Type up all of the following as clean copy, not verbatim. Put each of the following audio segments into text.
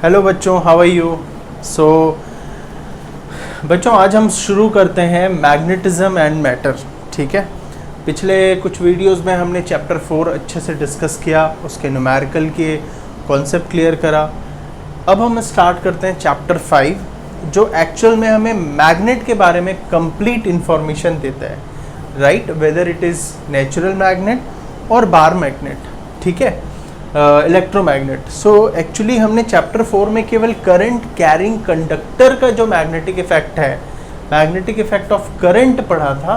Hello बच्चों, how are you. सो बच्चों, आज हम शुरू करते हैं मैग्नेटिज्म एंड मैटर। ठीक है, पिछले कुछ वीडियोस में हमने चैप्टर 4 अच्छे से डिस्कस किया, उसके न्यूमेरिकल के कॉन्सेप्ट क्लियर करा। अब हम स्टार्ट करते हैं चैप्टर 5, जो एक्चुअल में हमें मैग्नेट के बारे में कंप्लीट इंफॉर्मेशन देता है, right, whether it is natural magnet और बार मैग्नेट, ठीक है, इलेक्ट्रोमैग्नेट। सो एक्चुअली हमने चैप्टर 4 में केवल करंट कैरिंग कंडक्टर का जो मैग्नेटिक इफेक्ट है, मैग्नेटिक इफेक्ट ऑफ करंट पढ़ा था,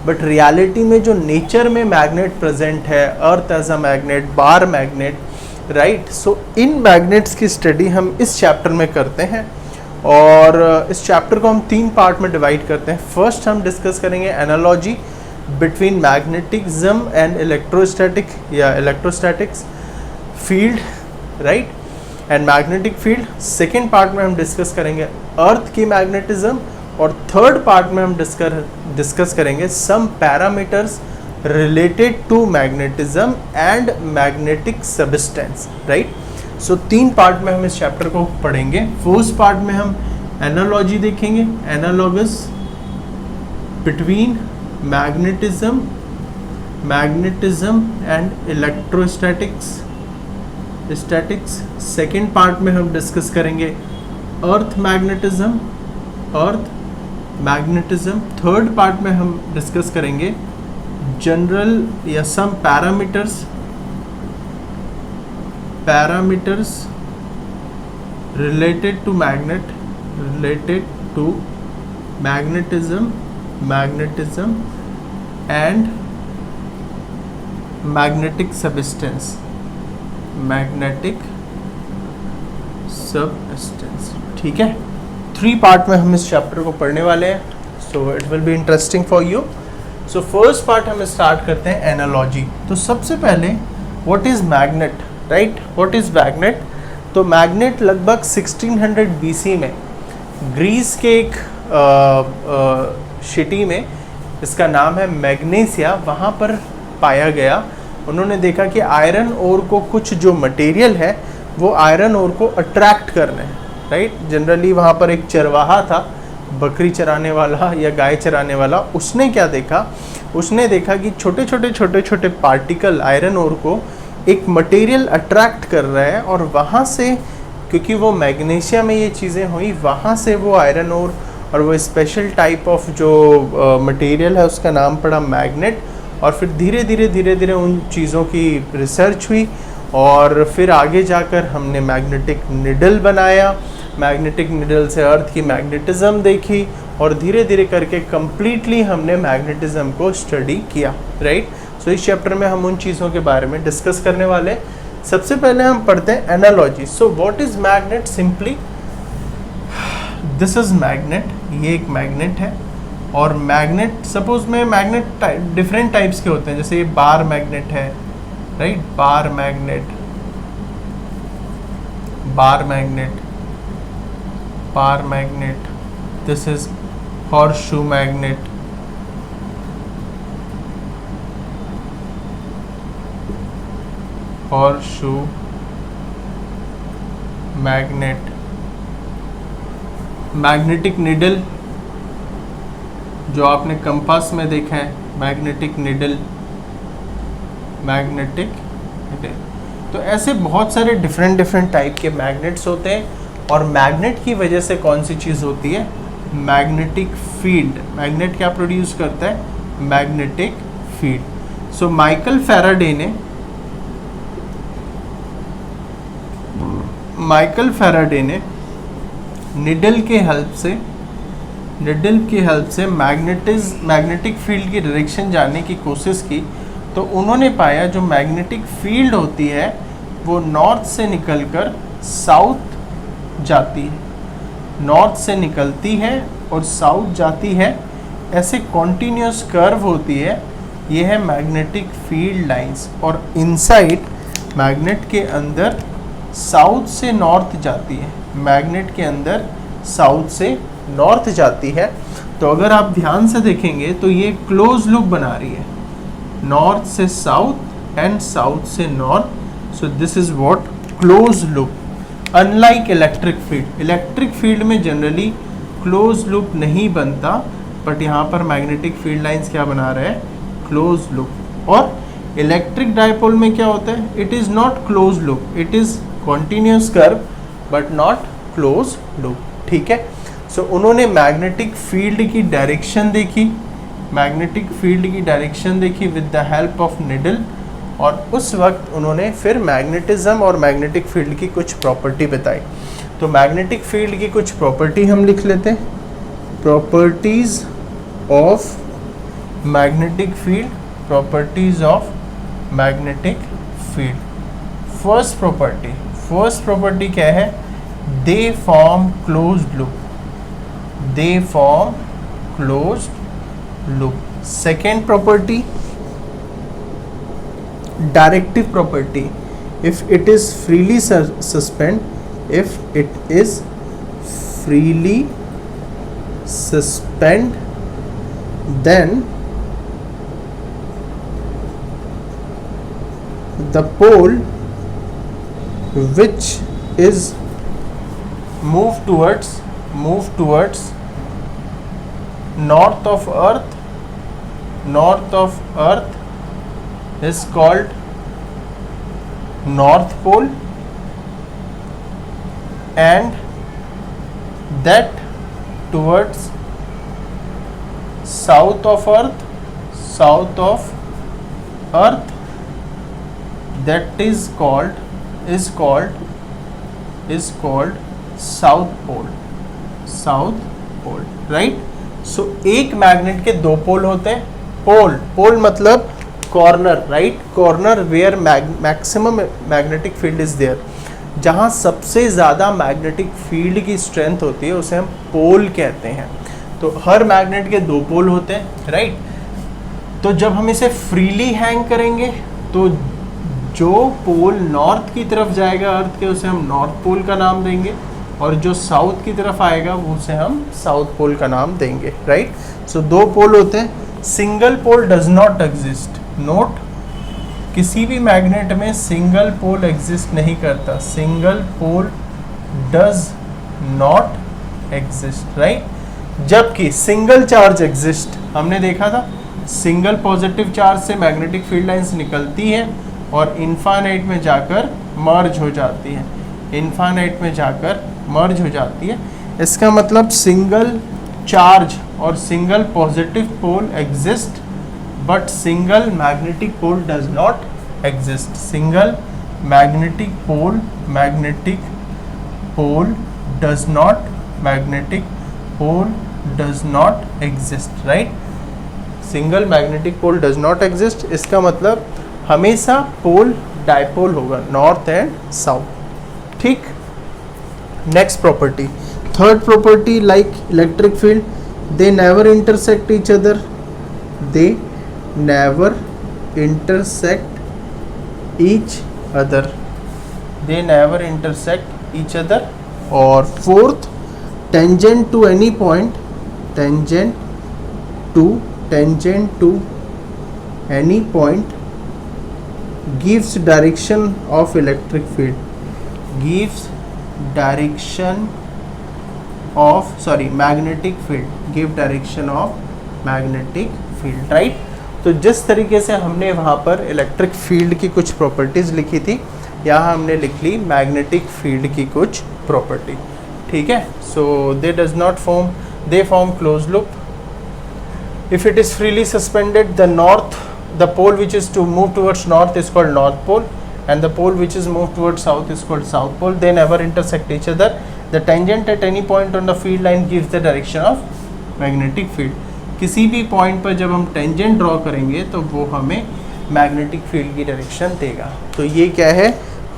बट रियलिटी में जो नेचर में मैग्नेट प्रेजेंट है, earth as a magnet, bar magnet, right. So in magnets की स्टडी हम इस चैप्टर में करते हैं और इस चैप्टर को हम 3 पार्ट में डिवाइड करते हैं। फर्स्ट हम डिस्कस करेंगे analogy between magnetism and electrostatic या electrostatics field, right, and magnetic field. Second part में हम डिस्कस करेंगे अर्थ की मैग्नेटिज्म और थर्ड पार्ट में हम डिस्कस करेंगे some parameters related to magnetism and magnetic substance, right. So 3 part में हम इस चैप्टर को पढ़ेंगे। फर्स्ट पार्ट में हम एनालॉजी देखेंगे, analogous between magnetism and electrostatics. Second part में हम डिस्कस करेंगे अर्थ मैग्नेटिज्म। थर्ड पार्ट में हम डिस्कस करेंगे जनरल या some parameters related to magnetism and magnetic substance, ठीक है। 3 पार्ट में हम इस चैप्टर को पढ़ने वाले हैं, so it will be interesting for you. So first part हम स्टार्ट करते हैं एनालॉजी। तो सबसे पहले what is magnet, right, what is magnet. तो मैग्नेट लगभग 1600 BC में ग्रीस के एक सिटी में, इसका नाम है मैग्नेसिया, वहाँ पर पाया गया। उन्होंने देखा कि आयरन ओर को कुछ जो मटेरियल है वो आयरन ओर को अट्रैक्ट कर रहे हैं, राइट। जनरली वहाँ पर एक चरवाहा था, बकरी चराने वाला या गाय चराने वाला। उसने क्या देखा, उसने देखा कि छोटे छोटे पार्टिकल आयरन ओर को एक मटेरियल अट्रैक्ट कर रहा है, और वहाँ से, क्योंकि वो मैग्नीशिया में ये चीज़ें हुई, वहाँ से वो आयरन ओर और वो स्पेशल टाइप ऑफ जो मटेरियल है उसका नाम पड़ा मैग्नेट। और फिर धीरे धीरे उन चीज़ों की रिसर्च हुई और फिर आगे जाकर हमने मैग्नेटिक निडल बनाया। मैग्नेटिक निडल से अर्थ की मैग्नेटिज्म देखी और धीरे धीरे करके कम्प्लीटली हमने मैग्नेटिज्म को स्टडी किया, राइट। सो इस चैप्टर में हम उन चीज़ों के बारे में डिस्कस करने वाले। सबसे पहले हम पढ़ते हैं analogy. So what is magnet, simply this is magnet, ये एक मैग्नेट है। और मैग्नेट, सपोज में मैग्नेट डिफरेंट टाइप्स के होते हैं, जैसे ये बार मैग्नेट है, right, bar magnet, this is horseshoe magnet, magnetic needle जो आपने कंपास में देखा है, मैग्नेटिक निडल। तो ऐसे बहुत सारे डिफरेंट टाइप के मैग्नेट्स होते हैं। और मैग्नेट की वजह से कौन सी चीज़ होती है, मैग्नेटिक फील्ड। मैग्नेट क्या प्रोड्यूस करता है, magnetic field. So Michael Faraday ने निडल के हेल्प से मैग्नेटिक फील्ड की डायरेक्शन जानने की कोशिश की। तो उन्होंने पाया जो मैग्नेटिक फील्ड होती है वो नॉर्थ से निकलकर साउथ जाती है, नॉर्थ से निकलती है और साउथ जाती है, ऐसे कॉन्टिन्यूस कर्व होती है। ये है मैग्नेटिक फील्ड लाइंस। और इनसाइड मैग्नेट के अंदर साउथ से नॉर्थ जाती है, मैग्नेट के अंदर साउथ से नॉर्थ जाती है। तो अगर आप ध्यान से देखेंगे तो ये क्लोज लूप बना रही है, नॉर्थ से साउथ एंड साउथ से north. So this is what close loop. Unlike electric field में जनरली क्लोज लूप नहीं बनता, बट यहाँ पर मैग्नेटिक फील्ड लाइंस क्या बना रहे हैं, क्लोज लूप। और इलेक्ट्रिक डायपोल में क्या होता है, it is not close loop, it is continuous curve but not close loop, ठीक है। सो उन्होंने मैग्नेटिक फील्ड की डायरेक्शन देखी, with the help of needle, और उस वक्त उन्होंने फिर मैग्नेटिज्म और मैग्नेटिक फील्ड की कुछ प्रॉपर्टी बताई। तो मैग्नेटिक फील्ड की कुछ प्रॉपर्टी हम लिख लेते हैं, properties of magnetic field. First property क्या है, they form closed loop. Second property, directive property, if it is freely suspend, then the pole which is move towards north of earth is called north pole, and that towards south of earth that is called south pole, right? So एक magnet के दो pole होते हैं, pole मतलब corner, right, corner where maximum magnetic field is there, जहाँ सबसे ज़्यादा magnetic field की स्ट्रेंथ होती है उसे हम पोल कहते हैं। तो हर मैग्नेट के दो पोल होते हैं, राइट। तो जब हम इसे फ्रीली हैंग करेंगे तो जो पोल नॉर्थ की तरफ जाएगा अर्थ के, उसे हम नॉर्थ पोल का नाम देंगे, और जो साउथ की तरफ आएगा वो उसे हम साउथ पोल का नाम देंगे, राइट। सो दो पोल होते हैं। Single pole does not exist, note, किसी भी मैग्नेट में सिंगल पोल एग्जिस्ट नहीं करता, single pole does not exist, right. जबकि सिंगल चार्ज एग्जिस्ट, हमने देखा था, सिंगल पॉजिटिव चार्ज से मैग्नेटिक फील्ड लाइंस निकलती है और इन्फानाइट में जाकर मर्ज हो जाती है, इसका मतलब सिंगल चार्ज और single positive pole exist, but single magnetic pole does not exist. Single magnetic pole does not exist, right? Single magnetic pole does not exist, इसका मतलब हमेशा पोल डायपोल होगा, नॉर्थ एंड साउथ, ठीक। Next property, third property, like electric field, they never intersect each other, और fourth, tangent to any point gives direction of electric field, magnetic field, give direction of magnetic field, right? तो जिस तरीके से हमने वहाँ पर electric field की कुछ प्रॉपर्टीज़ लिखी थी, यहाँ हमने लिख ली मैग्नेटिक फील्ड की कुछ प्रॉपर्टी, ठीक है। So they form close loop. If it is freely suspended, the pole which is to move towards north is called north pole, and the pole which is moved towards south is called south pole. They never intersect each other. The tangent at any point on the field line gives the direction of magnetic field. किसी भी point पर जब हम tangent draw करेंगे तो वो हमें magnetic field की डायरेक्शन देगा। तो ये क्या है,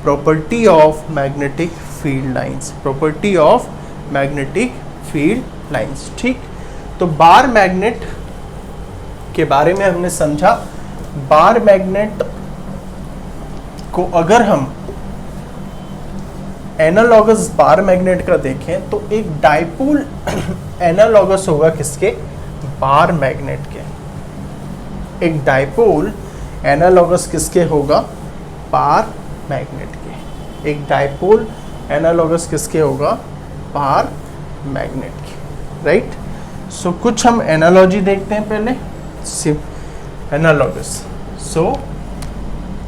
property of magnetic field lines, property of magnetic field lines, ठीक। तो बार मैग्नेट के बारे में हमने समझा। बार मैग्नेट को अगर हम एनालॉगस बार मैग्नेट का देखें तो एक डाइपोल एनालॉगस होगा किसके, बार मैग्नेट के। एक डाइपोल एनालॉगस किसके होगा, बार मैग्नेट के। एक डाइपोल एनालॉगस किसके होगा? पार मैग्नेट की, राइट। सो कुछ हम एनालॉजी देखते हैं पहले। Analogous, so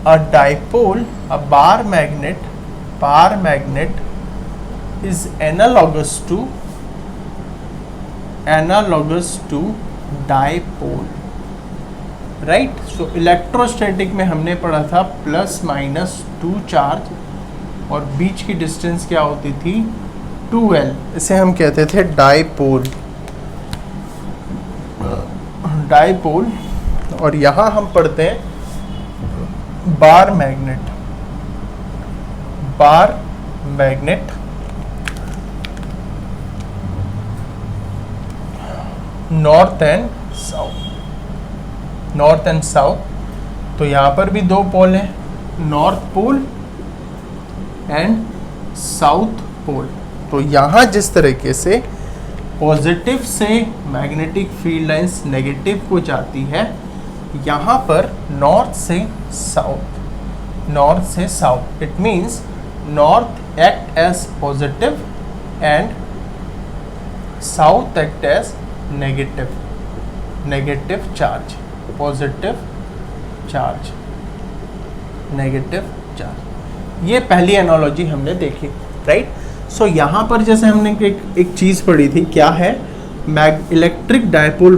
a dipole, a bar magnet is analogous to dipole, right. So electrostatic में हमने पढ़ा था +-2 चार्ज और बीच की डिस्टेंस क्या होती थी? 2L। इसे हम कहते थे डाइपोल। और यहाँ हम पढ़ते हैं bar magnet north and south. तो यहाँ पर भी 2 पोल हैं, north pole and south pole. तो यहाँ जिस तरीके से पॉजिटिव से मैग्नेटिक फील्ड लाइंस नेगेटिव को जाती है, यहाँ पर नॉर्थ से south, it means north act as positive and south act as negative charge, positive charge, negative charge. ये पहली एनालॉजी हमने देखी, राइट। सो यहाँ पर जैसे हमने एक चीज़ पढ़ी थी, क्या है? Electric dipole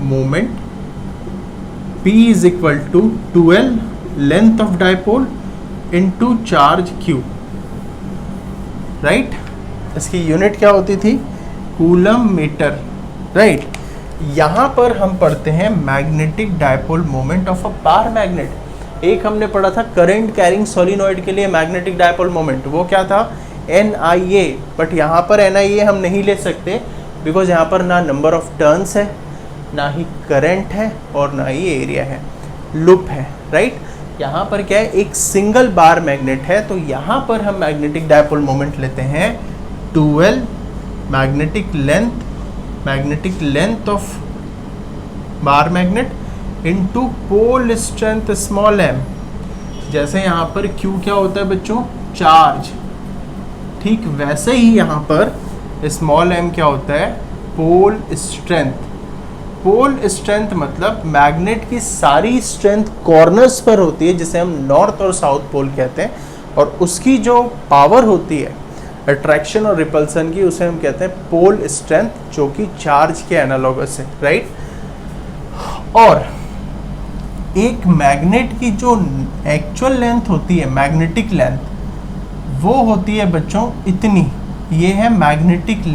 moment P is equal to 2L length of dipole into charge Q, राइट। इसकी यूनिट क्या होती थी? Coulomb metre, right. यहाँ पर हम पढ़ते हैं magnetic dipole moment of a bar magnet. एक हमने पढ़ा था करंट कैरिंग सोलिनॉइड के लिए मैग्नेटिक डाइपोल मोमेंट, वो क्या था? NIA। बट यहाँ पर NIA हम नहीं ले सकते बिकॉज यहाँ पर ना नंबर ऑफ टर्न्स है, ना ही करंट है और ना ही एरिया है, लूप है, राइट। यहाँ पर क्या है? एक सिंगल बार मैग्नेट है, तो यहाँ पर हम मैग्नेटिक डाइपोल मोमेंट लेते हैं 2L magnetic length of bar magnet into pole strength small m। जैसे यहाँ पर Q क्या होता है बच्चों? चार्ज, ठीक वैसे ही यहाँ पर स्मॉल m क्या होता है? पोल स्ट्रेंथ मतलब मैग्नेट की सारी स्ट्रेंथ कॉर्नर्स पर होती है, जिसे हम नॉर्थ और साउथ पोल कहते हैं, और उसकी जो पावर होती है अट्रैक्शन और रिपल्सन की, उसे हम कहते हैं पोल स्ट्रेंथ, जो कि चार्ज के एनालॉगस है, राइट। और एक मैग्नेट की जो एक्चुअल लेंथ होती है, मैग्नेटिक लेंथ, वो होती है बच्चों इतनी। ये है मैग्नेटिक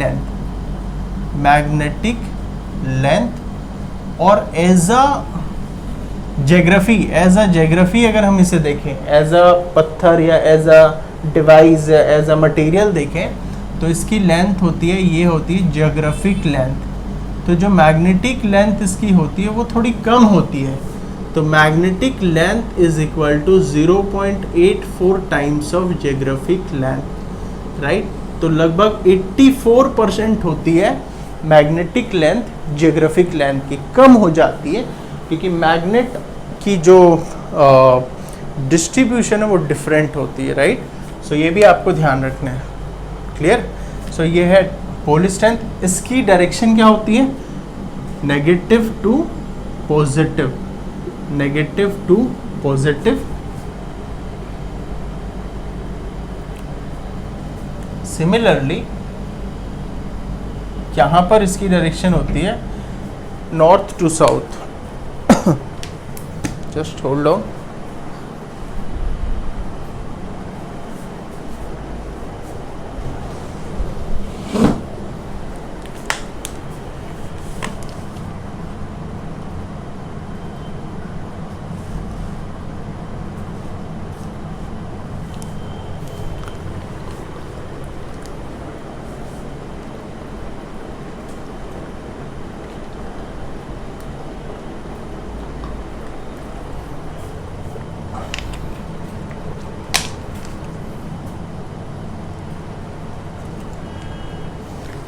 लेंथ। और एज अ ज्योग्राफी अगर हम इसे देखें, एज अ पत्थर या एज अ डिवाइस या एज अ मटेरियल देखें, तो इसकी लेंथ होती है, ये होती है ज्योग्राफिक लेंथ। तो जो मैग्नेटिक लेंथ इसकी होती है वो थोड़ी कम होती है, तो magnetic length is equal to 0.84 times of geographic length, right. तो लगभग 84% होती है मैग्नेटिक लेंथ ज्योग्राफिक लेंथ की, कम हो जाती है क्योंकि मैग्नेट की जो डिस्ट्रीब्यूशन है वो डिफरेंट होती है, राइट। सो ये भी आपको ध्यान रखना है, क्लियर। सो ये है पोल स्ट्रेंथ। इसकी डायरेक्शन क्या होती है? Negative to positive. सिमिलरली यहाँ पर इसकी डायरेक्शन होती है north to south. Just hold on.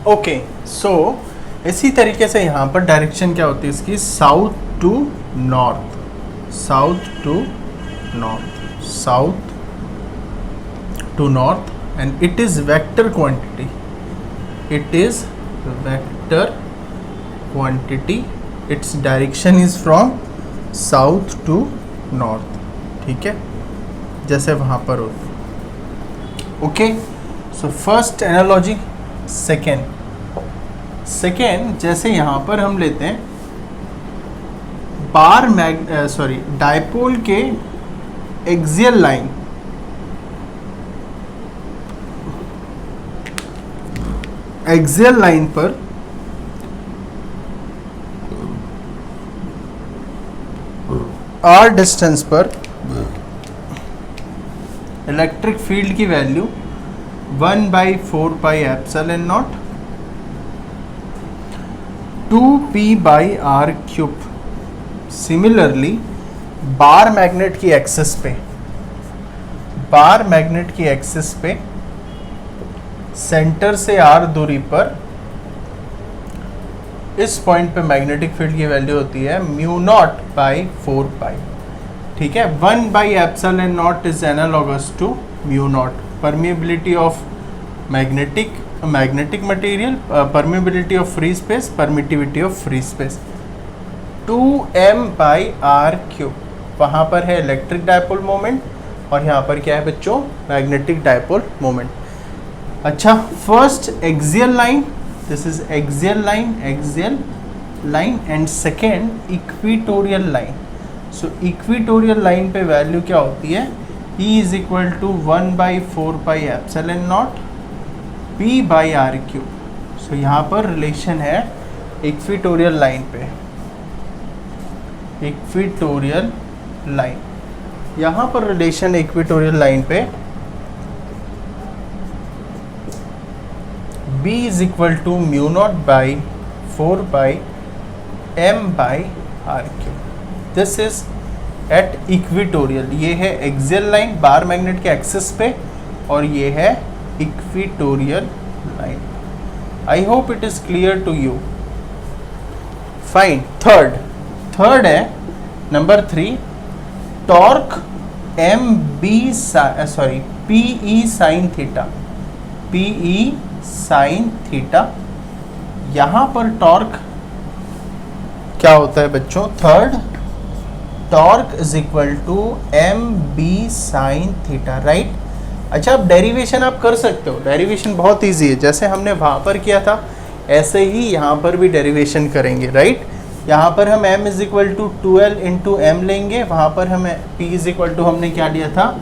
Okay, so इसी तरीके से यहाँ पर डायरेक्शन क्या होती है इसकी? South to north, south to north, and it is vector quantity. It is vector quantity. Its direction is from south to north. ठीक है, जैसे वहाँ पर हो. Okay, so first analogy. Second जैसे यहाँ पर हम लेते हैं डायपोल के एक्सियल लाइन, पर r डिस्टेंस पर इलेक्ट्रिक फील्ड की value 1/4πε0 2p/r³. Similarly bar magnet की एक्सिस पे सेंटर से r दूरी पर इस पॉइंट पे मैग्नेटिक फील्ड की वैल्यू होती है μ0/4π. ठीक है, 1/ε0 is analogous to μ0. Permeability of magnetic material, permeability of free space, permittivity of free space. 2m/r³. वहाँ पर है इलेक्ट्रिक डायपोल मोमेंट और यहाँ पर क्या है बच्चों, मैग्नेटिक डायपोल मोमेंट. अच्छा, first axial line, this is axial line and second equatorial line. So equatorial line पे वैल्यू क्या होती है, E is equal to 1/4πε0 p/r³. So यहाँ पर रिलेशन है इक्वेटोरियल लाइन पे. इक्वेटोरियल लाइन, यहाँ पर रिलेशन इक्वेटोरियल लाइन पे B is equal to μ0/4πm/r³. This is at equatorial. ये है एक्सियल लाइन बार मैग्नेट के एक्सिस पे और ये है equatorial line. I hope it is clear to you. Fine. Third है number 3, torque PE sine theta. PE sine theta. यहाँ पर टॉर्क क्या होता है बच्चों, third, torque is equal to MB sine theta. Right. अच्छा, अब डेरिवेशन आप कर सकते हो. डेरिवेशन बहुत इजी है, जैसे हमने वहाँ पर किया था ऐसे ही यहाँ पर भी डेरिवेशन करेंगे. राइट. यहाँ पर हम m is equal to 12 into m लेंगे, वहाँ पर हम P इज इक्वल टू हमने क्या लिया था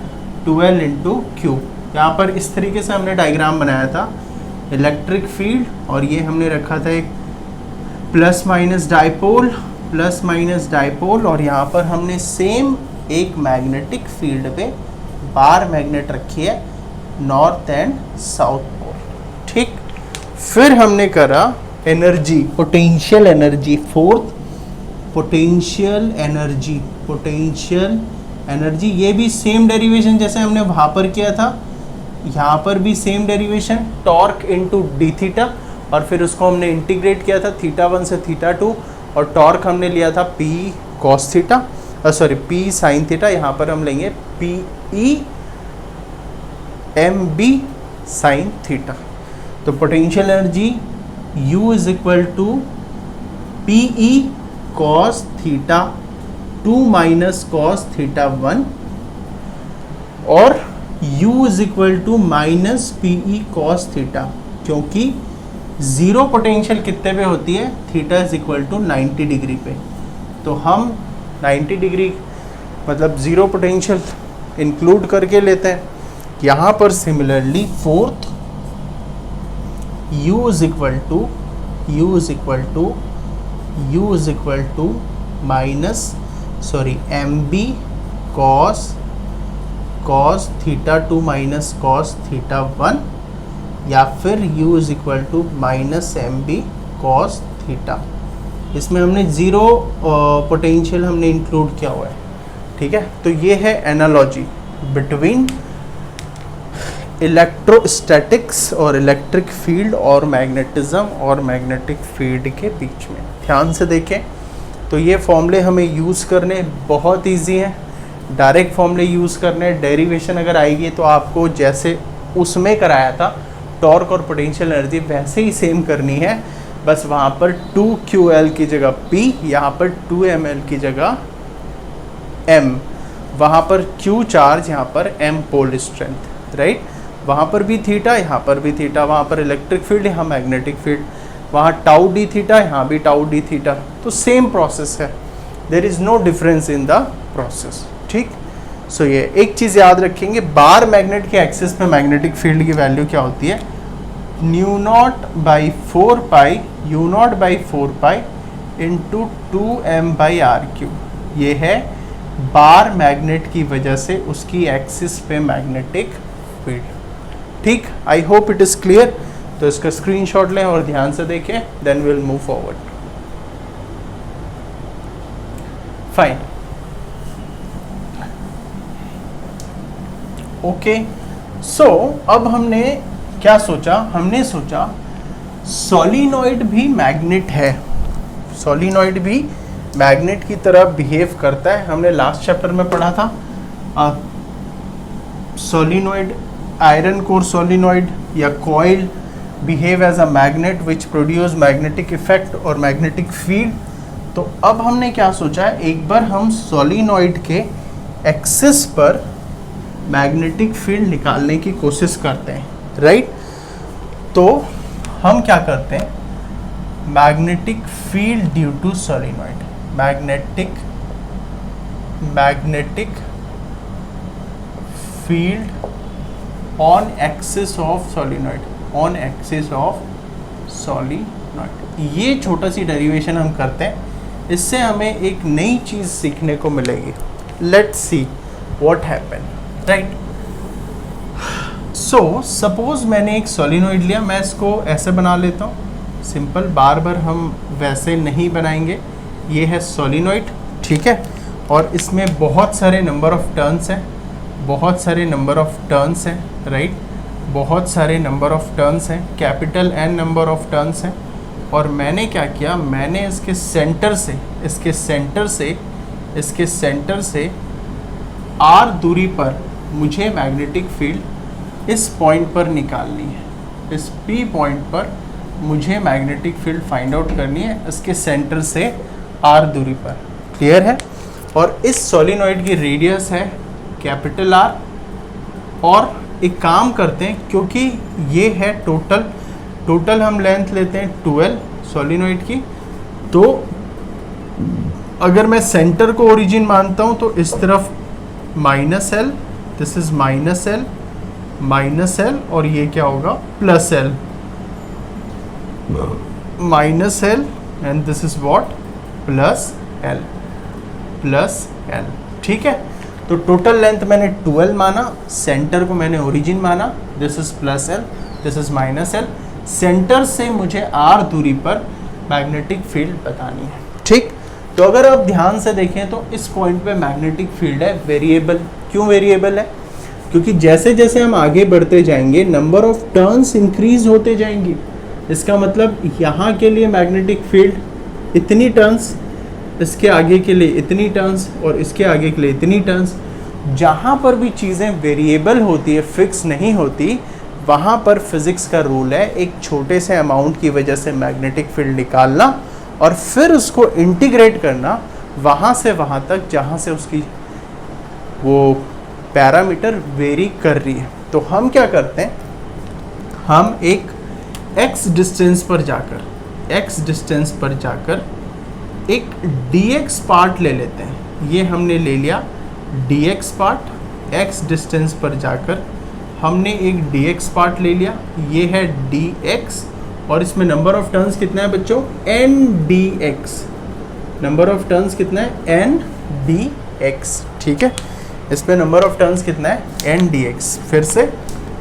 12 इंटू क्यू. यहाँ पर इस तरीके से हमने डायग्राम बनाया था इलेक्ट्रिक फील्ड, और ये हमने रखा था एक प्लस माइनस डाइपोल, और यहाँ पर हमने सेम एक मैग्नेटिक फील्ड पे बार मैग्नेट रखी है नॉर्थ एंड साउथ पोल. ठीक. फिर हमने करा energy, potential energy. Fourth, potential energy. ये भी सेम डेरिवेशन जैसे हमने वहाँ पर किया था, यहाँ पर भी same derivation, torque into D theta, और फिर उसको हमने इंटीग्रेट किया था θ1 से θ2, और टॉर्क हमने लिया था P cos theta, P sin theta. यहाँ पर हम लेंगे PE MB sin थीटा. तो potential energy U is equal to PE cos theta 2 minus cos θ1, और U is equal to minus PE cos theta, क्योंकि ज़ीरो पोटेंशियल कितने पे होती है, theta is equal to 90 degree पे. तो हम 90 डिग्री मतलब ज़ीरो पोटेंशियल इंक्लूड करके लेते हैं. यहाँ पर similarly fourth, U is equal to minus MB cos theta 2 minus cos θ1, या फिर U is equal to minus MB cos theta. इसमें हमने ज़ीरो पोटेंशियल हमने इंक्लूड किया हुआ है. ठीक है. तो ये है एनालॉजी बिटवीन इलेक्ट्रोस्टैटिक्स और इलेक्ट्रिक फील्ड और मैग्नेटिज्म और मैग्नेटिक फील्ड के बीच में. ध्यान से देखें. तो ये फॉर्मूले हमें यूज़ करने बहुत इजी हैं. डायरेक्ट फॉर्मूले यूज़ करने, डेरिवेशन अगर आएगी तो आपको जैसे उसमें कराया था टॉर्क और पोटेंशियल एनर्जी वैसे ही सेम करनी है, बस वहाँ पर 2QL की जगह P, यहाँ पर 2ML की जगह M, वहाँ पर Q चार्ज, यहाँ पर M पोल स्ट्रेंथ, राइट। वहाँ पर भी थीटा, यहाँ पर भी थीटा, वहाँ पर इलेक्ट्रिक फील्ड, यहाँ मैग्नेटिक फील्ड, वहाँ टाउ डी थीटा, यहाँ भी टाउ डी थीटा, तो सेम प्रोसेस है, there is no difference in the process, ठीक। सो ये एक चीज़ याद रखेंगे, बार मैग्नेट के एक्सिस पे मैग्नेटिक फील्ड की वैल्यू क्या होती है, μ0/4π u0/4π इंटू 2m/r³। ये है बार मैग्नेट की वजह से उसकी एक्सिस पे मैग्नेटिक फील्ड, ठीक। I hope it is clear. तो इसका स्क्रीनशॉट लें और ध्यान से देखें, then will move forward. Fine, okay. So अब हमने क्या सोचा, हमने सोचा सोलिनॉइड भी मैग्नेट है, सोलिनॉइड भी मैग्नेट की तरह बिहेव करता है। हमने लास्ट चैप्टर में पढ़ा था सोलिनॉइड, आयरन कोर सोलिनॉइड या coil behave as a magnet which produce magnetic effect और मैग्नेटिक फील्ड। तो अब हमने क्या सोचा है, एक बार हम सोलिनॉइड के एक्सिस पर मैग्नेटिक फील्ड निकालने की कोशिश करते हैं, राइट। तो हम क्या करते हैं, magnetic field due to solenoid, magnetic field on axis of solenoid, on axis of solenoid. ये छोटा सी डेरिवेशन हम करते हैं, इससे हमें एक नई चीज़ सीखने को मिलेगी। Let's see what happen, right. So suppose मैंने एक सोलिनॉइड लिया, मैं इसको ऐसे बना लेता हूँ सिंपल, बार बार हम वैसे नहीं बनाएंगे। ये है सोलिनॉइड, ठीक है, और इसमें बहुत सारे नंबर ऑफ टर्न्स हैं, बहुत सारे नंबर ऑफ टर्न्स हैं, राइट, बहुत सारे नंबर ऑफ टर्न्स हैं, capital N number of turns हैं। और मैंने क्या किया, मैंने इसके सेंटर से R दूरी पर मुझे मैग्नेटिक फील्ड इस पॉइंट पर निकालनी है, इस P पॉइंट पर मुझे मैग्नेटिक फील्ड फाइंड आउट करनी है, इसके सेंटर से R दूरी पर, क्लियर है। और इस सोलिनॉइड की रेडियस है कैपिटल R। और एक काम करते हैं, क्योंकि ये है टोटल हम लेंथ लेते हैं 12 सोलिनॉइड की, तो अगर मैं सेंटर को ओरिजिन मानता हूँ तो इस तरफ -L, दिस इज -L, और ये क्या होगा +L, -L and this is what +L, ठीक है। तो टोटल लेंथ मैंने 12 माना, सेंटर को मैंने ओरिजिन माना, this is +L, this is -L। Centre से मुझे R दूरी पर मैग्नेटिक फील्ड बतानी है, ठीक। तो अगर आप ध्यान से देखें तो इस पॉइंट पे मैग्नेटिक फील्ड है वेरिएबल। क्यों वेरिएबल है, क्योंकि जैसे जैसे हम आगे बढ़ते जाएंगे नंबर ऑफ टर्न्स इंक्रीज होते जाएंगी। इसका मतलब यहाँ के लिए मैग्नेटिक फील्ड इतनी टर्न्स, इसके आगे के लिए इतनी टर्न्स, और इसके आगे के लिए इतनी टर्न्स। जहाँ पर भी चीज़ें वेरिएबल होती है, फिक्स नहीं होती, वहाँ पर फिज़िक्स का रूल है एक छोटे से अमाउंट की वजह से मैग्नेटिक फील्ड निकालना और फिर उसको इंटीग्रेट करना वहाँ से वहाँ तक जहाँ से उसकी वो पैरामीटर वेरी कर रही है। तो हम क्या करते हैं, हम एक x डिस्टेंस पर जाकर एक dx पार्ट ले लेते हैं। ये हमने ले लिया dx पार्ट, x डिस्टेंस पर जाकर हमने एक dx पार्ट ले लिया, ये है dx, और इसमें नंबर ऑफ टर्न्स कितना है बच्चों, ndx, नंबर ऑफ टर्न्स कितना है ndx, ठीक है। इसमें नंबर ऑफ टर्न्स कितना है ndx। फिर से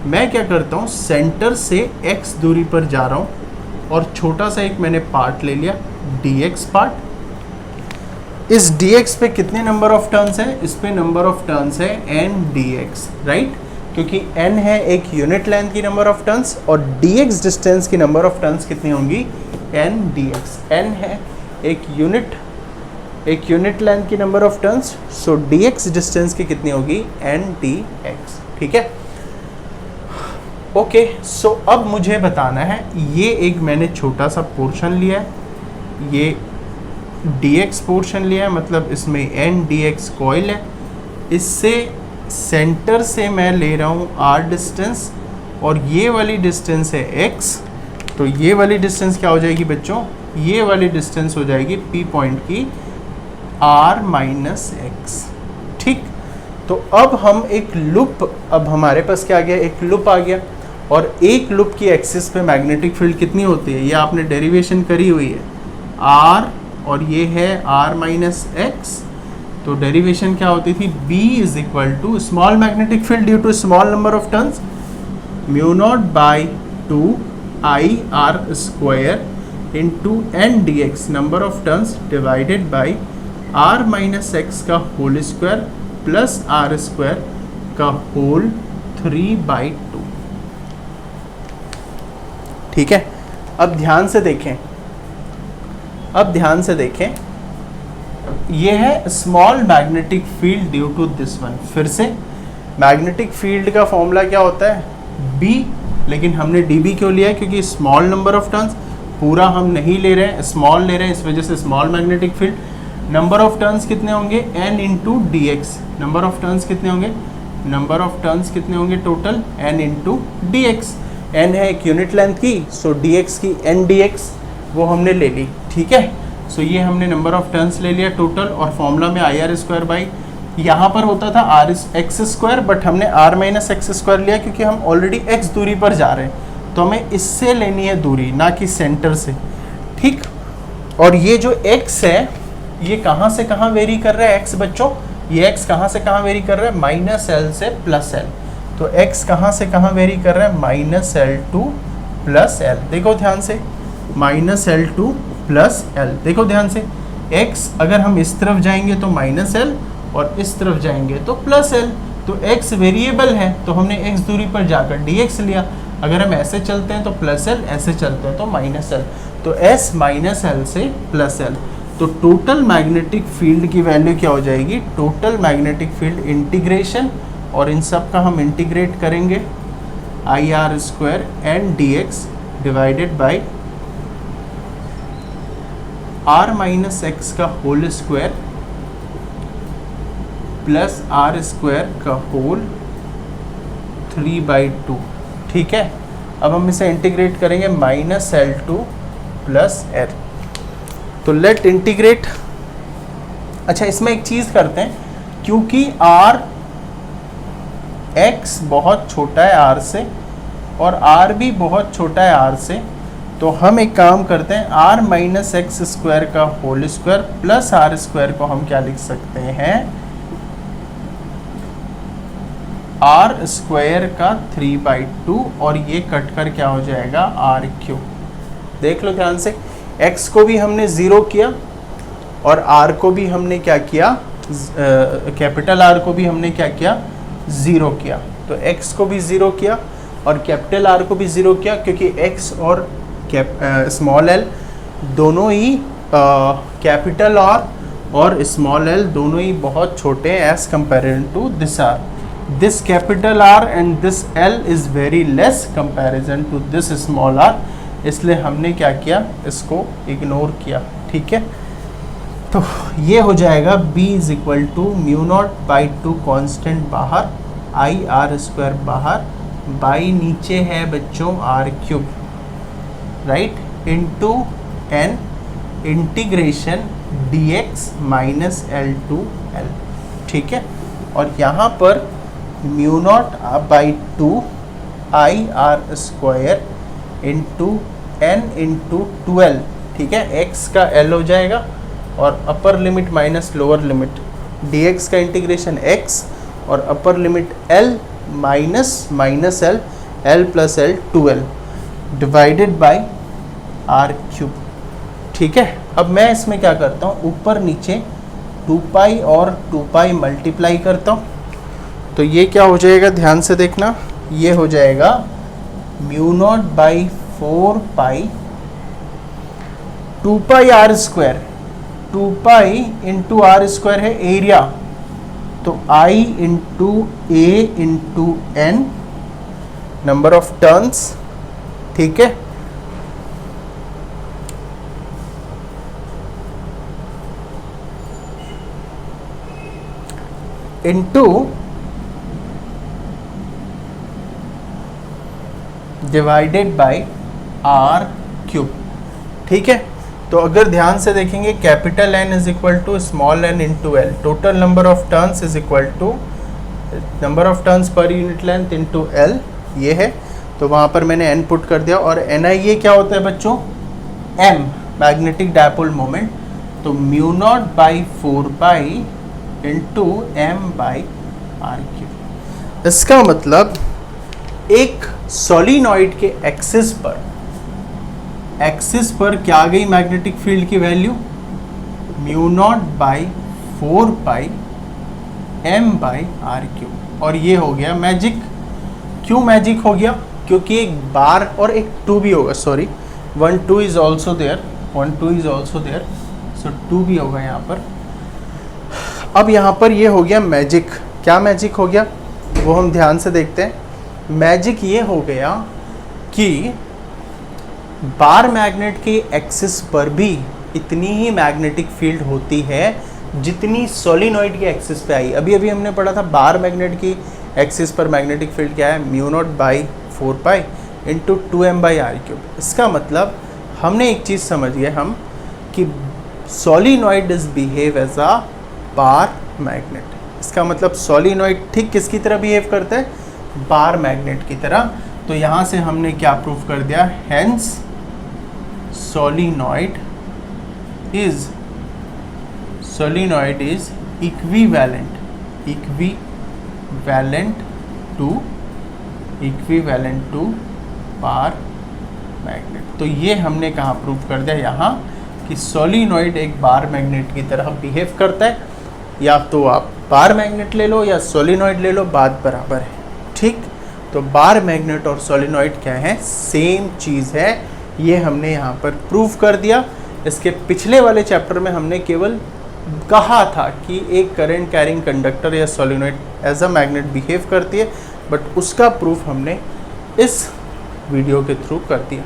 मैं क्या करता हूँ, सेंटर से x दूरी पर जा रहा हूँ और छोटा सा एक मैंने पार्ट ले लिया dx पार्ट। इस dx पे कितने नंबर ऑफ टर्न्स है, इस पे नंबर ऑफ टर्न्स है ndx, राइट, क्योंकि n है एक यूनिट लेंथ की नंबर ऑफ टर्न्स और dx डिस्टेंस की नंबर ऑफ टर्न्स कितनी होंगी, ndx। n है एक यूनिट एक यूनिट लेंथ की number of turns, so dx distance की कितनी होगी, ndx, ठीक है। ओके, सो अब मुझे बताना है, ये एक मैंने छोटा सा पोर्शन लिया है, ये dx पोर्शन लिया है, मतलब इसमें ndx कॉइल है, इससे सेंटर से मैं ले रहा हूँ r डिस्टेंस, और ये वाली डिस्टेंस है x, तो ये वाली डिस्टेंस क्या हो जाएगी बच्चों, ये वाली डिस्टेंस हो जाएगी p पॉइंट की r माइनस एक्स, ठीक। तो अब हम एक लूप, अब हमारे पास क्या आ गया, एक लूप आ गया, और एक लूप की एक्सिस पे मैग्नेटिक फील्ड कितनी होती है, ये आपने डेरिवेशन करी हुई है, r, और ये है r माइनस एक्स, तो डेरिवेशन क्या होती थी, B is equal to small magnetic field due to small number of turns, mu naught by 2 I are square into N D x, number of turns, divided by r minus x का whole square plus are square का whole 3/2, ठीक है। अब ध्यान से देखें, अब ध्यान से देखें, ये है small magnetic field due to this one. फिर से मैग्नेटिक फील्ड का फॉर्मूला क्या होता है, B, लेकिन हमने dB क्यों लिया है, क्योंकि स्मॉल नंबर ऑफ टर्न्स, पूरा हम नहीं ले रहे हैं, स्मॉल ले रहे हैं, इस वजह से small magnetic field. Number of turns कितने होंगे, n into D x, number of turns कितने होंगे, नंबर ऑफ टर्न्स कितने होंगे total, n into D x, n है एक यूनिट लेंथ की, सो dx की n dx वो हमने ले ली, ठीक है। सो ये हमने नंबर ऑफ टर्न्स ले लिया टोटल, और फॉर्मूला में आई आर स्क्वायर बाई, यहाँ पर होता था आर एक्स स्क्वायर, बट हमने आर माइनस एक्स स्क्वायर लिया क्योंकि हम ऑलरेडी x दूरी पर जा रहे हैं, तो हमें इससे लेनी है दूरी, ना कि सेंटर से, ठीक। और ये जो x है, ये कहाँ से कहाँ वेरी कर रहा है x बच्चों, ये x कहाँ से कहाँ वेरी कर रहा है, माइनस एल से प्लस एल, तो x कहाँ से कहाँ वेरी कर रहा है, minus L to plus L, देखो ध्यान से, minus L to plus L, देखो ध्यान से, x अगर हम इस तरफ जाएंगे तो माइनस एल, और इस तरफ जाएंगे तो प्लस एल, तो x वेरिएबल है, तो हमने x दूरी पर जाकर dx लिया, अगर हम ऐसे चलते हैं तो प्लस एल, ऐसे चलते हैं तो माइनस एल, तो s माइनस एल से प्लस एल, तो टोटल मैग्नेटिक फील्ड की वैल्यू क्या हो जाएगी, टोटल मैग्नेटिक फील्ड इंटीग्रेशन, और इन सब का हम इंटीग्रेट करेंगे, I are square N D x divided by R minus x का whole square plus are square का होल 3/2, ठीक है। अब हम इसे इंटीग्रेट करेंगे, minus L to plus L, तो लेट इंटीग्रेट। अच्छा, इसमें एक चीज़ करते हैं, क्योंकि आर x बहुत छोटा है r से, और r भी बहुत छोटा है r से, तो हम एक काम करते हैं, r माइनस एक्स स्क्वायर का whole square plus are square को हम क्या लिख सकते हैं, r स्क्वायर का 3/2, और ये कट कर क्या हो जाएगा, r3। देख लो ध्यान से, x को भी हमने ज़ीरो किया, और r को भी हमने क्या किया, कैपिटल R को भी हमने क्या किया, ज़ीरो किया, तो x को भी ज़ीरो किया और कैपिटल R को भी ज़ीरो किया, क्योंकि x और स्मॉल l दोनों ही कैपिटल R और स्मॉल l दोनों ही बहुत छोटे हैं as comparison to this R, this capital R and this L is very less comparison to this small R, इसलिए हमने क्या किया, इसको इग्नोर किया, ठीक है। तो ये हो जाएगा B is equal to mu naught by 2 constant बाहर, आई आर स्क्वायर बाहर, बाई नीचे है बच्चों r3, right, into n integration dx minus L to l, ठीक है। और यहाँ पर mu naught by 2 I are square into n into 12, ठीक है, x का l हो जाएगा, और upper limit minus lower limit dx का इंटीग्रेशन x, और upper limit l minus minus l, l plus l 2l divided by r3, ठीक है। अब मैं इसमें क्या करता हूँ, ऊपर नीचे 2 पाई और 2 पाई मल्टीप्लाई करता हूँ, तो ये क्या हो जाएगा, ध्यान से देखना, ये हो जाएगा mu naught by 4 pi 2 pi are square 2 pi into R square है एरिया, तो I into A into N number of turns, ठीक है। Into divided by R cube, ठीक है। तो अगर ध्यान से देखेंगे capital N is equal to small N into L, total number of turns is equal to number of turns per unit length into L, ये है। तो वहाँ पर मैंने एन पुट कर दिया। और एन आई ये क्या होता है बच्चों, एम मैग्नेटिक डायपोल मोमेंट, तो mu naught by 4 pi into m by r cube. इसका मतलब एक सोलिनॉइड के एक्सिस पर क्या आ गई मैग्नेटिक फील्ड की value, mu naught by 4 pi m by r cube. और ये हो गया मैजिक। क्यों मैजिक हो गया, क्योंकि एक बार और एक 2 भी होगा, sorry 1 2 is also there, 1 2 is also there, so 2 भी होगा यहाँ पर। अब यहाँ पर ये हो गया मैजिक। क्या मैजिक हो गया वो हम ध्यान से देखते हैं। मैजिक ये हो गया कि बार मैग्नेट के एक्सिस पर भी इतनी ही मैग्नेटिक फील्ड होती है जितनी सोलिनॉइड के एक्सिस पे आई। अभी अभी हमने पढ़ा था बार मैग्नेट की एक्सिस पर मैग्नेटिक फील्ड क्या है, mu naught by 4 pi into 2m by r cube. इसका मतलब हमने एक चीज़ समझ गए हम कि solenoid is behave as a bar magnet. इसका मतलब सोलिनॉइड ठीक किसकी तरह बिहेव करता है, बार मैग्नेट की तरह। तो यहाँ से हमने क्या प्रूव कर दिया, hence solenoid is equivalent to bar magnet. तो ये हमने कहाँ प्रूव कर दिया, यहाँ कि सोलिनॉइड एक बार मैग्नेट की तरह बिहेव करता है। या तो आप बार मैग्नेट ले लो या सोलिनॉइड ले लो, बात बराबर है, ठीक। तो बार मैग्नेट और सोलिनॉइड क्या है, सेम चीज़ है। ये हमने यहाँ पर प्रूव कर दिया। इसके पिछले वाले चैप्टर में हमने केवल कहा था कि एक करंट कैरिंग कंडक्टर या solenoid as a magnet behave करती है, बट उसका प्रूफ हमने इस वीडियो के थ्रू कर दिया,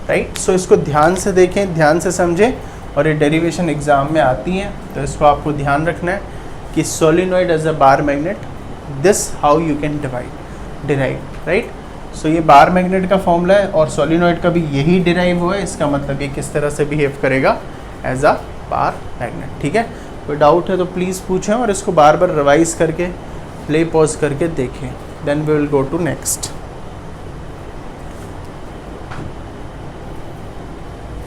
राइट। सो इसको ध्यान से देखें, ध्यान से समझें, और ये डेरिवेशन एग्जाम में आती हैं, तो इसको आपको ध्यान रखना है कि solenoid as a bar magnet, this how you can derive, right. So ये बार मैग्नेट का फॉर्मूला है और सोलिनॉइड का भी यही डिराइव हुआ है। इसका मतलब ये किस तरह से बिहेव करेगा एज अ बार मैग्नेट, ठीक है। कोई डाउट है तो प्लीज़ पूछें और इसको बार बार रिवाइज करके प्ले पॉज करके देखें, then we will go to next.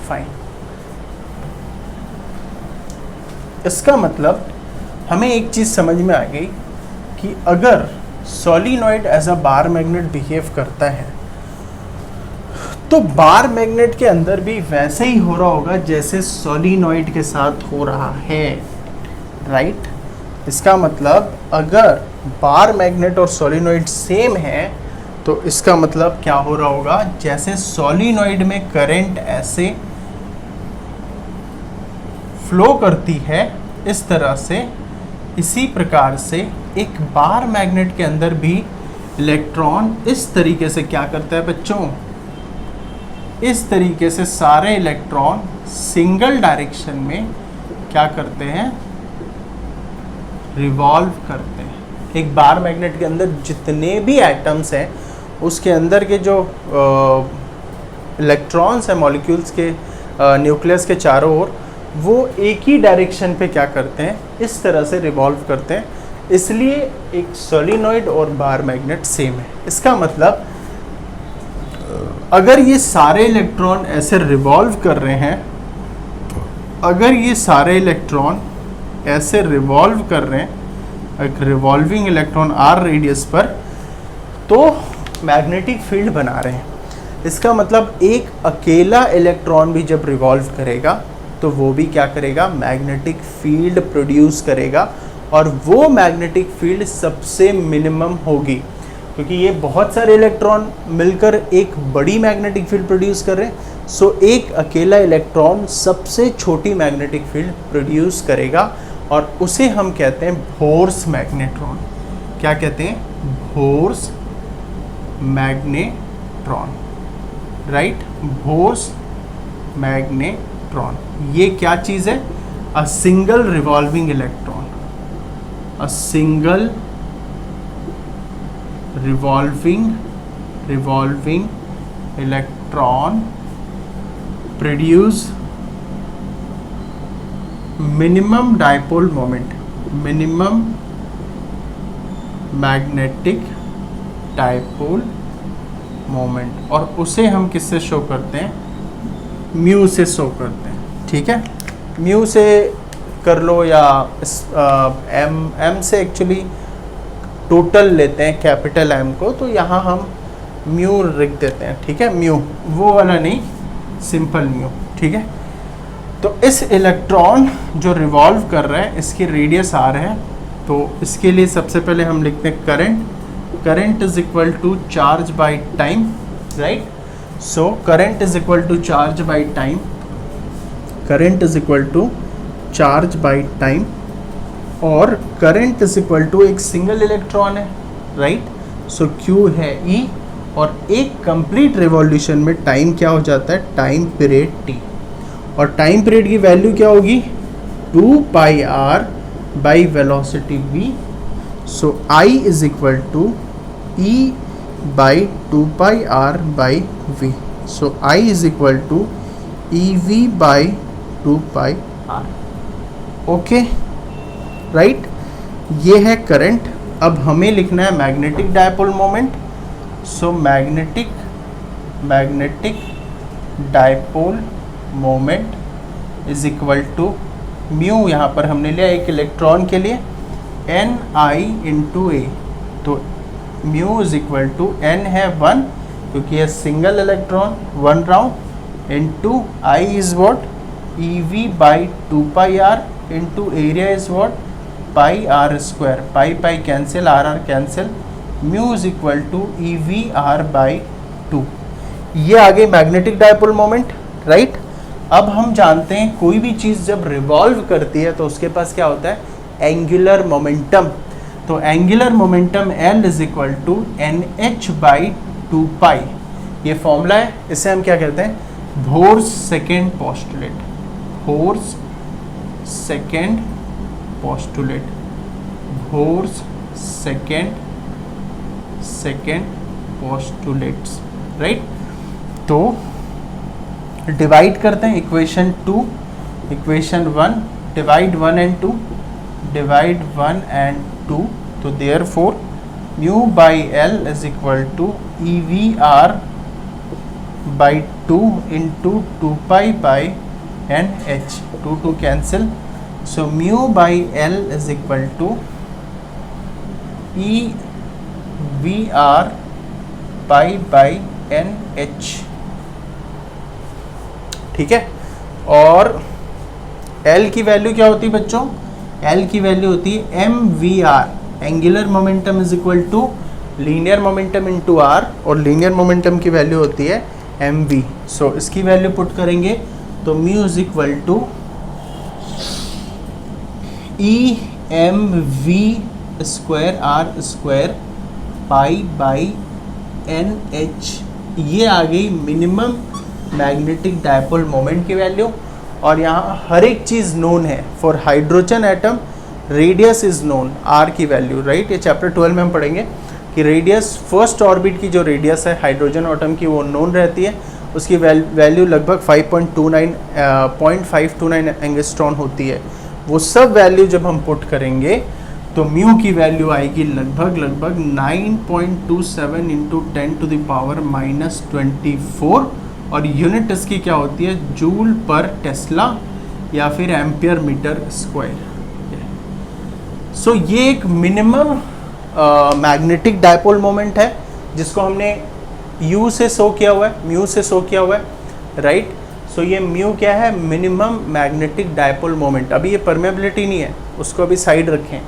Fine. इसका मतलब हमें एक चीज़ समझ में आ गई कि अगर solenoid as a bar magnet behave करता है तो बार मैग्नेट के अंदर भी वैसे ही हो रहा होगा जैसे सोलिनॉइड के साथ हो रहा है, राइट। इसका मतलब अगर बार मैग्नेट और सोलिनॉइड सेम है तो इसका मतलब क्या हो रहा होगा, जैसे सोलिनॉइड में करंट ऐसे फ्लो करती है इस तरह से, इसी प्रकार से एक बार मैग्नेट के अंदर भी इलेक्ट्रॉन इस तरीके से क्या करता है बच्चों, इस तरीके से सारे इलेक्ट्रॉन सिंगल डायरेक्शन में क्या करते हैं, रिवॉल्व करते हैं। एक बार मैग्नेट के अंदर जितने भी एटम्स हैं उसके अंदर के जो इलेक्ट्रॉन्स हैं मॉलिक्यूल्स के न्यूक्लियस के चारों ओर, वो एक ही डायरेक्शन पे क्या करते हैं, इस तरह से रिवॉल्व करते हैं। इसलिए एक सोलिनॉइड और बार मैग्नेट सेम है। इसका मतलब अगर ये सारे इलेक्ट्रॉन ऐसे रिवॉल्व कर रहे हैं, अगर ये सारे इलेक्ट्रॉन ऐसे रिवॉल्व कर रहे हैं एक रिवॉल्विंग इलेक्ट्रॉन आर रेडियस पर, तो मैग्नेटिक फील्ड बना रहे हैं। इसका मतलब एक अकेला इलेक्ट्रॉन भी जब रिवॉल्व करेगा तो वो भी क्या करेगा, मैग्नेटिक फील्ड प्रोड्यूस करेगा, और वो मैग्नेटिक फील्ड सबसे मिनिमम होगी, क्योंकि ये बहुत सारे इलेक्ट्रॉन मिलकर एक बड़ी मैग्नेटिक फील्ड प्रोड्यूस कर रहे हैं। सो एक अकेला इलेक्ट्रॉन सबसे छोटी मैग्नेटिक फील्ड प्रोड्यूस करेगा और उसे हम कहते हैं बोर्स मैग्नेट्रॉन। क्या कहते हैं? Bohr's magnetron, right? Bohr's magnetron. ये क्या चीज़ है? A single revolving electron, a single revolving electron produce minimum dipole moment, minimum magnetic dipole moment, और उसे हम किससे शो करते हैं? म्यू से शो करते हैं, ठीक है? म्यू से कर लो या एम से एक्चुअली टोटल लेते हैं कैपिटल एम को, तो यहाँ हम म्यू लिख देते हैं, ठीक है? म्यू वो वाला नहीं, सिंपल म्यू, ठीक है? तो इस इलेक्ट्रॉन जो रिवॉल्व कर रहा है इसकी रेडियस आर है, तो इसके लिए सबसे पहले हम लिखते हैं current is equal to charge by time, right? So current is equal to charge by time, current is equal to charge by time, और करंट इज इक्वल टू एक सिंगल इलेक्ट्रॉन है, राइट? सो Q है E, और एक complete revolution में time क्या हो जाता है? टाइम पीरियड T, और टाइम पीरियड की वैल्यू क्या होगी? 2 pi R by velocity V। So I is equal to E by 2 pi R by V। So I is equal to EV by 2 pi R। Okay, right? ये है current. अब हमें लिखना है magnetic dipole moment. So magnetic dipole moment is equal to mu, यहाँ पर हमने लिया एक इलेक्ट्रॉन के लिए Ni इंटू ए, तो mu is equal to N है 1 क्योंकि ये single electron 1 round, into I is what? EV by 2 pi R, into area is what? Pi are square, pi pi cancel, r r cancel, mu is equal to EV R by 2। ये आ गई magnetic dipole moment, right? अब हम जानते हैं कोई भी चीज़ जब रिवॉल्व करती है तो उसके पास क्या होता है? Angular momentum. तो angular momentum L is equal to NH by 2 pi. ये फॉर्मूला है, इसे हम क्या कहते हैं? Bohr's second postulate, Bohr's second postulate, Bohr's second postulates, right? तो डिवाइड करते हैं equation 2, equation 1, divide 1 and 2, divide 1 and 2, तो therefore mu by L is equal to EV R by 2 into 2 pi by NH, 2 cancel, so mu by L is equal to EVR pi by NH, ठीक है? और L की value क्या होती है बच्चों? L की वैल्यू होती है MVR, angular momentum is equal to linear momentum into R, और लीनियर मोमेंटम की वैल्यू होती है MV। सो इसकी वैल्यू पुट करेंगे तो mu is equal to EMV square R square pi by NH। ये आ गई मिनिमम मैग्नेटिक डायपोल मोमेंट की वैल्यू, और यहाँ हर एक चीज़ नोन है। For hydrogen atom radius is known, R की वैल्यू, राइट? ये चैप्टर 12 में हम पढ़ेंगे कि रेडियस, फर्स्ट ऑर्बिट की जो रेडियस है हाइड्रोजन एटम की वो नोन रहती है, उसकी वैल्यू लगभग 5.29 एंगस्ट्रॉन होती है। वो सब वैल्यू जब हम पुट करेंगे तो म्यू की वैल्यू आएगी लगभग 9.27 इंटू 10 टू द पावर -24, और यूनिट इसकी क्या होती है? जूल पर टेस्ला या फिर एम्पियर मीटर स्क्वायर। सो ये एक मिनिमम मैग्नेटिक डायपोल मोमेंट है जिसको हमने U से शो किया हुआ है, म्यू से शो किया हुआ है, राइट? सो ये म्यू क्या है? Minimum magnetic dipole moment. अभी ये परमेबिलिटी नहीं है, उसको अभी साइड रखें।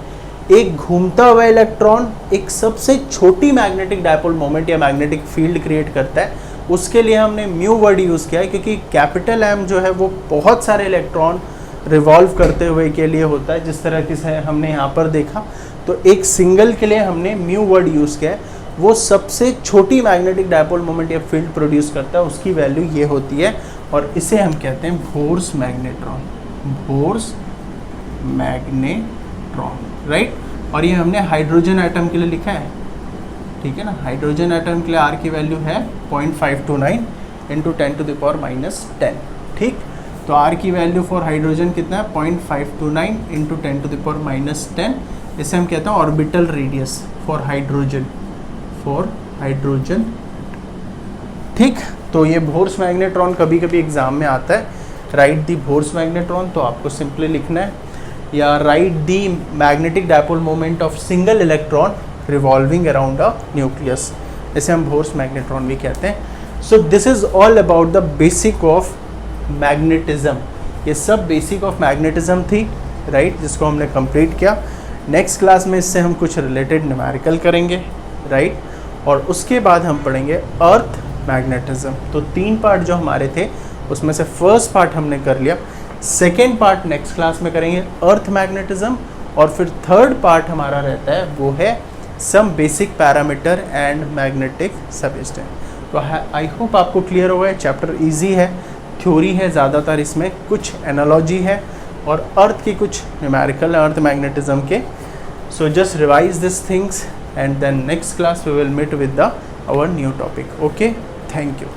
एक घूमता हुआ इलेक्ट्रॉन एक सबसे छोटी मैग्नेटिक डायपोल मोमेंट या मैग्नेटिक फील्ड क्रिएट करता है, उसके लिए हमने म्यू वर्ड यूज़ किया है, क्योंकि कैपिटल एम जो है वो बहुत सारे इलेक्ट्रॉन रिवॉल्व करते हुए के लिए होता है, जिस तरह की से हमने यहाँ पर देखा। तो एक सिंगल के लिए हमने म्यू वर्ड यूज़ किया है, वो सबसे छोटी मैग्नेटिक डायपोल मोमेंट या फील्ड प्रोड्यूस करता है, उसकी वैल्यू ये होती है, और इसे हम कहते हैं Bohr's magnetron, Bohr's magnetron, right. और ये हमने हाइड्रोजन एटम के लिए लिखा है, ठीक है ना। हाइड्रोजन एटम के लिए आर की वैल्यू है 0.529 इंटू 10⁻⁻10, ठीक। तो आर की वैल्यू फॉर हाइड्रोजन कितना है, 0.529 इंटू 10⁻⁻10। इसे हम कहते हैं ऑर्बिटल रेडियस फॉर हाइड्रोजन, ठीक। तो ये बोर्स मैग्नेट्रॉन कभी कभी एग्जाम में आता है, राइट दी बोर्स मैग्नेट्रॉन, तो आपको सिंपली लिखना है, या right the magnetic dipole moment of single electron revolving around a nucleus, इसे हम बोर्स मैग्नेट्रॉन भी कहते हैं। So this is all about the basic of magnetism. ये सब बेसिक ऑफ मैग्नेटिज्म थी, राइट, जिसको हमने कंप्लीट किया। नेक्स्ट क्लास में इससे हम कुछ रिलेटेड न्यूमेरिकल करेंगे, राइट, और उसके बाद हम पढ़ेंगे अर्थ मैग्नेटिज्म। तो 3 पार्ट जो हमारे थे उसमें से फर्स्ट पार्ट हमने कर लिया, सेकेंड पार्ट नेक्स्ट क्लास में करेंगे अर्थ मैग्नेटिज्म, और फिर थर्ड पार्ट हमारा रहता है वो है some basic parameter and magnetic substance. तो आई होप आपको क्लियर होगा, चैप्टर इजी है, थ्योरी है ज़्यादातर, इसमें कुछ एनालॉजी है और अर्थ की कुछ न्यूमेरिकल अर्थ मैग्नेटिज्म के। So just revise this things and then next class we will meet with the our new topic. Okay, thank you.